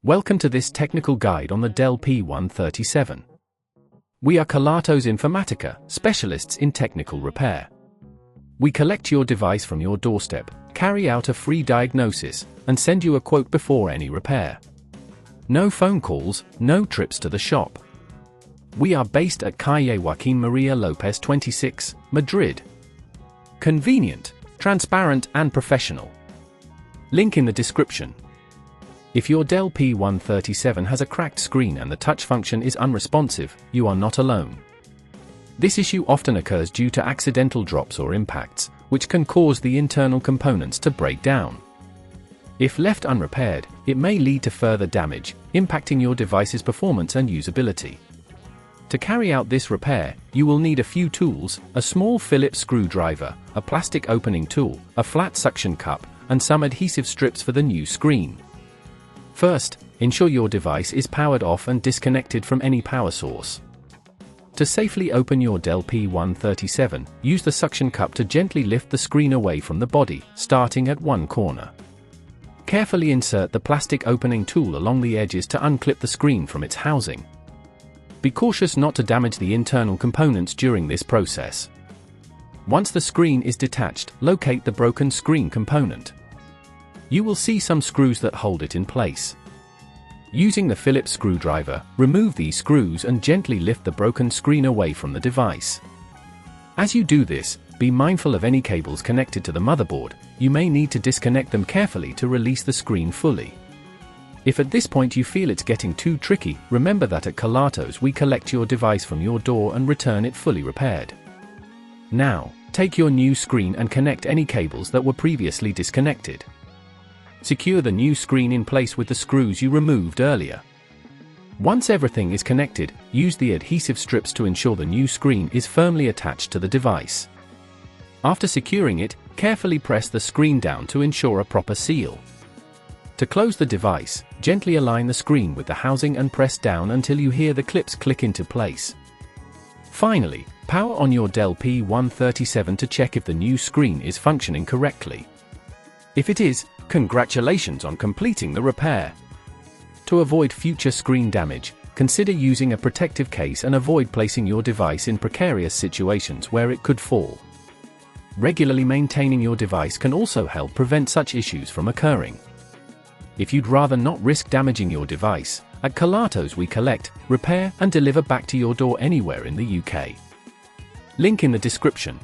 Welcome to this technical guide on the Dell P137. We are Kelatos Informatica, specialists in technical repair. We collect your device from your doorstep, carry out a free diagnosis, and send you a quote before any repair. No phone calls, no trips to the shop. We are based at Calle Joaquín María López 26, Madrid. Convenient, transparent and professional. Link in the description. If your Dell P137 has a cracked screen and the touch function is unresponsive, you are not alone. This issue often occurs due to accidental drops or impacts, which can cause the internal components to break down. If left unrepaired, it may lead to further damage, impacting your device's performance and usability. To carry out this repair, you will need a few tools: a small Phillips screwdriver, a plastic opening tool, a flat suction cup, and some adhesive strips for the new screen. First, ensure your device is powered off and disconnected from any power source. To safely open your Dell P137, use the suction cup to gently lift the screen away from the body, starting at one corner. Carefully insert the plastic opening tool along the edges to unclip the screen from its housing. Be cautious not to damage the internal components during this process. Once the screen is detached, locate the broken screen component. You will see some screws that hold it in place. Using the Phillips screwdriver, remove these screws and gently lift the broken screen away from the device. As you do this, be mindful of any cables connected to the motherboard. You may need to disconnect them carefully to release the screen fully. If at this point you feel it's getting too tricky, remember that at Kelatos we collect your device from your door and return it fully repaired. Now, take your new screen and connect any cables that were previously disconnected. Secure the new screen in place with the screws you removed earlier. Once everything is connected, use the adhesive strips to ensure the new screen is firmly attached to the device. After securing it, carefully press the screen down to ensure a proper seal. To close the device, gently align the screen with the housing and press down until you hear the clips click into place. Finally, power on your Dell P137 to check if the new screen is functioning correctly. If it is, congratulations on completing the repair. To avoid future screen damage, consider using a protective case and avoid placing your device in precarious situations where it could fall. Regularly maintaining your device can also help prevent such issues from occurring. If you'd rather not risk damaging your device, at Kelatos we collect, repair and deliver back to your door anywhere in the UK. Link in the description.